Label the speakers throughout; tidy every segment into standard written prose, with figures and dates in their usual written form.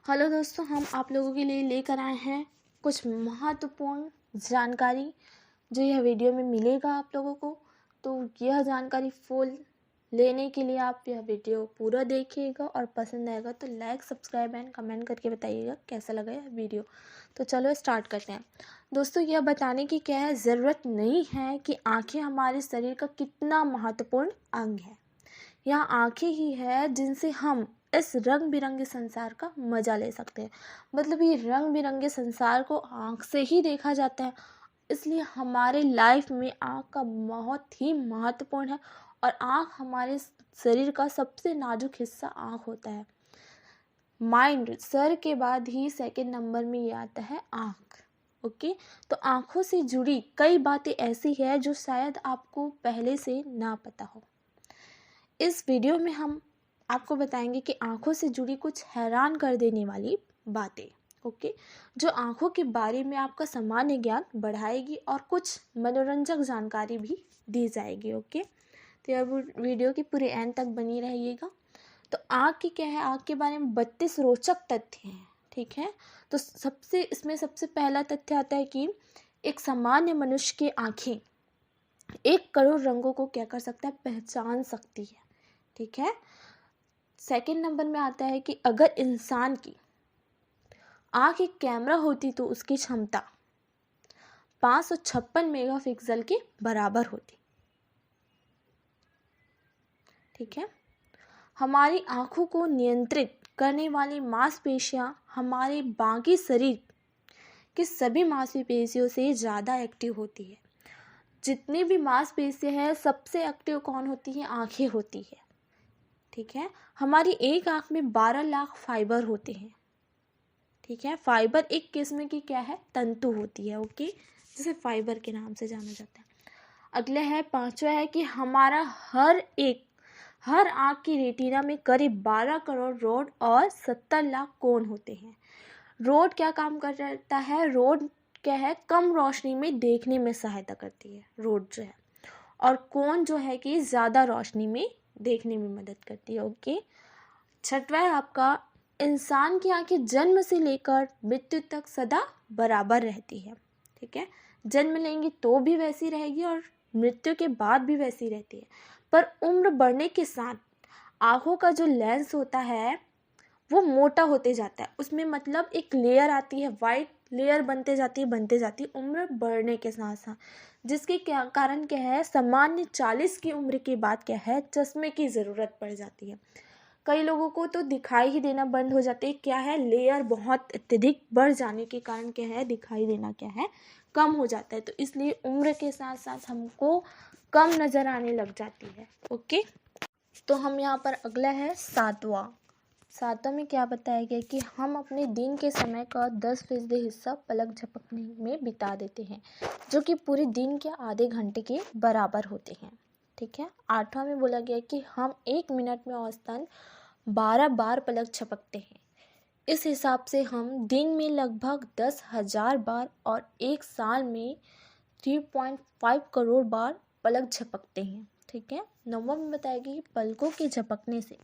Speaker 1: Hello दोस्तों, हम आप लोगों के लिए लेकर आए हैं कुछ महत्वपूर्ण जानकारी जो यह वीडियो में मिलेगा आप लोगों को। तो यह जानकारी फुल लेने के लिए आप यह वीडियो पूरा देखिएगा और पसंद आएगा तो लाइक, सब्सक्राइब एंड कमेंट करके बताइएगा कैसा लगा यह वीडियो। तो चलो स्टार्ट करते हैं। दोस्तों, यह बताने की क्या है, ज़रूरत नहीं है कि आँखें हमारे शरीर का कितना महत्वपूर्ण अंग है। यह आँखें ही है जिनसे हम इस रंग बिरंगे संसार का मज़ा ले सकते हैं। मतलब ये रंग बिरंगे संसार को आँख से ही देखा जाता है, इसलिए हमारे लाइफ में आँख का बहुत ही महत्वपूर्ण है। और आँख हमारे शरीर का सबसे नाजुक हिस्सा आँख होता है। माइंड, सर के बाद ही सेकंड नंबर में ये आता है आँख। ओके, तो आँखों से जुड़ी कई बातें ऐसी है जो शायद आपको पहले से ना पता हो। इस वीडियो में हम आपको बताएंगे कि आँखों से जुड़ी कुछ हैरान कर देने वाली बातें, ओके, जो आँखों के बारे में आपका सामान्य ज्ञान बढ़ाएगी और कुछ मनोरंजक जानकारी भी दी जाएगी। ओके, तो यह वीडियो की पूरे एंड तक बनी रहिएगा। तो आँख की क्या है, आँख के बारे में 32 रोचक तथ्य हैं। ठीक है, तो सबसे पहला तथ्य आता है कि एक सामान्य मनुष्य की आँखें 1 करोड़ रंगों को क्या कर सकता है, पहचान सकती है। ठीक है, सेकंड नंबर में आता है कि अगर इंसान की आँख एक कैमरा होती तो उसकी क्षमता 556 मेगापिक्सल के बराबर होती। ठीक है, हमारी आँखों को नियंत्रित करने वाली मांसपेशियां हमारे बाकी शरीर के सभी मांसपेशियों से ज़्यादा एक्टिव होती है। जितनी भी मांसपेशियां हैं सबसे एक्टिव कौन होती है, आँखें होती है। ठीक है, हमारी एक आँख में 12 लाख फाइबर होते हैं। ठीक है, फाइबर एक किस्म की क्या है, तंतु होती है। ओके, जिसे फाइबर के नाम से जाना जाता है। अगला है, पांचवा है कि हमारा हर आँख की रेटिना में करीब 12 करोड़ रोड और 70 लाख कोण होते हैं। रोड क्या काम करता है, रोड क्या है, कम रोशनी में देखने में सहायता करती है रोड जो है, और कोण जो है कि ज़्यादा रोशनी में देखने में मदद करती है। ओके, छठवा है आपका, इंसान की आंखें जन्म से लेकर मृत्यु तक सदा बराबर रहती है। ठीक है, जन्म लेंगी तो भी वैसी रहेगी और मृत्यु के बाद भी वैसी रहती है। पर उम्र बढ़ने के साथ आँखों का जो लेंस होता है वो मोटा होते जाता है। उसमें मतलब एक लेयर आती है, वाइट लेयर बनते जाती है उम्र बढ़ने के साथ साथ, जिसके क्या कारण क्या है, सामान्य 40 की उम्र के बाद क्या है, चश्मे की ज़रूरत पड़ जाती है। कई लोगों को तो दिखाई ही देना बंद हो जाते हैं। क्या है, लेयर बहुत अत्यधिक बढ़ जाने के कारण क्या है, दिखाई देना क्या है, कम हो जाता है। तो इसलिए उम्र के साथ साथ हमको कम नज़र आने लग जाती है। ओके, तो हम यहाँ पर अगला है सातवां में क्या बताया गया कि हम अपने दिन के समय का 10% हिस्सा पलक झपकने में बिता देते हैं, जो कि पूरे दिन के आधे घंटे के बराबर होते हैं। ठीक है, आठवां में बोला गया कि हम 1 मिनट में औसतन 12 बार पलक झपकते हैं। इस हिसाब से हम दिन में लगभग 10,000 बार और एक साल में 3.5 करोड़ बार पलक झपकते हैं। ठीक है, नौवां में बताया गया कि पलकों के झपकने से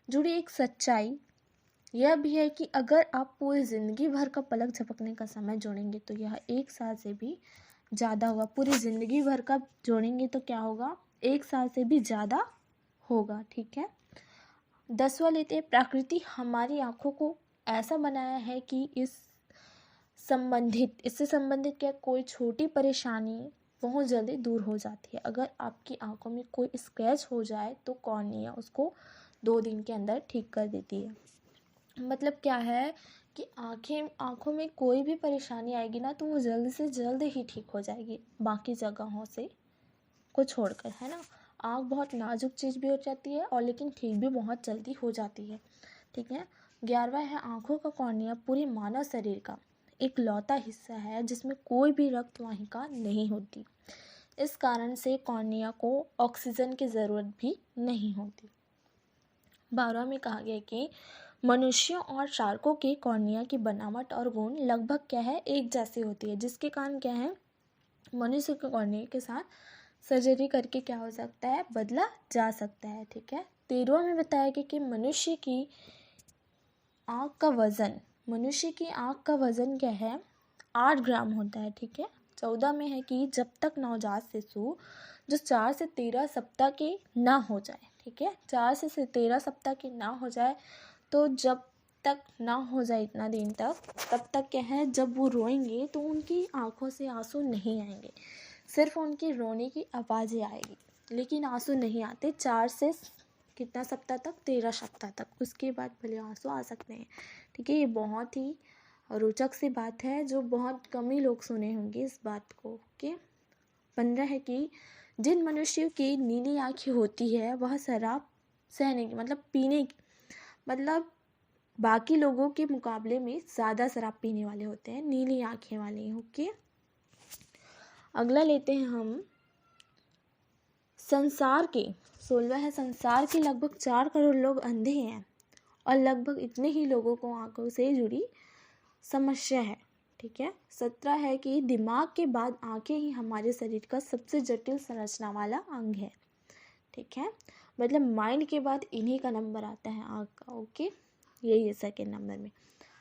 Speaker 1: जुड़ी एक सच्चाई यह भी है कि अगर आप पूरी ज़िंदगी भर का पलक झपकने का समय जोड़ेंगे तो यह 1 साल से भी ज़्यादा होगा। पूरी ज़िंदगी भर का जोड़ेंगे तो क्या होगा, 1 साल से भी ज़्यादा होगा। ठीक है, 10वां लेते हैं, प्रकृति हमारी आँखों को ऐसा बनाया है कि इससे संबंधित क्या, कोई छोटी परेशानी बहुत जल्दी दूर हो जाती है। अगर आपकी आंखों में कोई स्क्रैच हो जाए तो कॉर्निया उसको 2 दिन के अंदर ठीक कर देती है। मतलब क्या है कि आंखों में कोई भी परेशानी आएगी ना तो वो जल्द से जल्द ही ठीक हो जाएगी, बाकी जगहों से को छोड़कर, है ना। आँख बहुत नाजुक चीज़ भी हो जाती है और लेकिन ठीक भी बहुत जल्दी हो जाती है। ठीक है, 11वां है, आँखों का कॉर्निया पूरे मानव शरीर का एक लौता हिस्सा है जिसमें कोई भी रक्त वाहिका नहीं होती। इस कारण से कॉर्निया को ऑक्सीजन की ज़रूरत भी नहीं होती। 12वां में कहा गया कि मनुष्यों और शार्कों के कॉर्निया की बनावट और गुण लगभग क्या है, एक जैसी होती है, जिसके कारण क्या है, मनुष्य के कॉर्निया के साथ सर्जरी करके क्या हो सकता है, बदला जा सकता है। ठीक है, 13वां में बताया गया कि मनुष्य की आँख का वज़न मनुष्य की आँख का वजन क्या है? 8 ग्राम होता है, ठीक है। 14 में है कि जब तक नवजात शिशु जो 4 से 13 सप्ताह के ना हो जाए, ठीक है, 4 से 13 सप्ताह के ना हो जाए, तो जब तक ना हो जाए इतना दिन तक, तब तक क्या है, जब वो रोएंगे तो उनकी आंखों से आंसू नहीं आएंगे, सिर्फ उनकी रोने की आवाज़ें आएगी, लेकिन आंसू नहीं आते 4 से कितना सप्ताह तक, 13 सप्ताह तक। उसके बाद भले आंसू आ सकते हैं, ठीक है। ये बहुत ही रोचक सी बात है जो बहुत कम ही लोग सुने होंगे इस बात को। ओके। 15 है कि जिन मनुष्यों की नीली आँखें होती है वह शराब सहने की मतलब पीने की मतलब बाकी लोगों के मुकाबले में ज़्यादा शराब पीने वाले होते हैं, नीली आँखें वाले। ओके। अगला लेते हैं हम संसार के 16 है, संसार के लगभग 4 करोड़ लोग अंधे हैं और लगभग इतने ही लोगों को आंखों से जुड़ी समस्या है, ठीक है। 17 है कि दिमाग के बाद आंखें ही हमारे शरीर का सबसे जटिल संरचना वाला अंग है, ठीक है। मतलब माइंड के बाद इन्हीं का नंबर आता है आँख का। ओके, यही है सेकेंड नंबर में।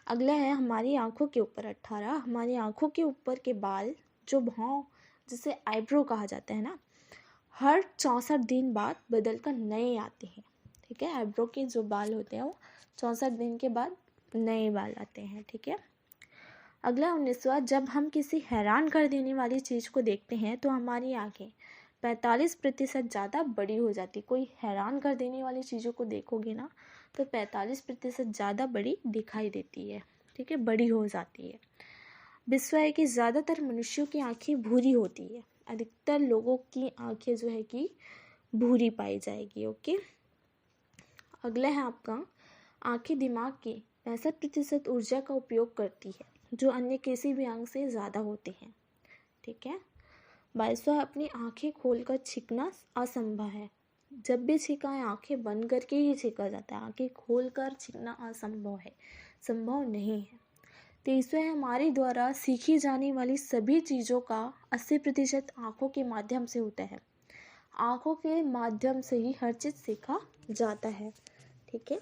Speaker 1: अगला है हमारी आंखों के ऊपर 18, हमारी आंखों के ऊपर के बाल जो भाव जिसे आईब्रो कहा जाता है ना, हर 64 दिन बाद बदल कर नए आते हैं, ठीक है। आईब्रो के जो बाल होते हैं वो 64 दिन के बाद नए बाल आते हैं, ठीक है। अगला 19वां, जब हम किसी हैरान कर देने वाली चीज़ को देखते हैं तो हमारी आंखें 45% ज़्यादा बड़ी हो जाती। कोई हैरान कर देने वाली चीज़ों को देखोगे ना तो 45% ज़्यादा बड़ी दिखाई देती है, ठीक है, बड़ी हो जाती है। विश्व है कि ज़्यादातर मनुष्यों की आंखें भूरी होती है, अधिकतर लोगों की आंखें जो है कि भूरी पाई जाएगी। ओके। अगला है आपका आंखें दिमाग की 65% ऊर्जा का उपयोग करती है जो अन्य किसी भी अंग से ज़्यादा होते हैं, ठीक है। 22वां, अपनी आंखें खोलकर छींकना असंभव है। जब भी छींका है आंखें बंद करके ही छींका जाता है, आंखें खोलकर छींकना असंभव है, संभव नहीं है। 23वां है हमारे द्वारा सीखी जाने वाली सभी चीज़ों का 80% आँखों के माध्यम से होता है। आँखों के माध्यम से ही हर चीज़ सीखा जाता है, ठीक है।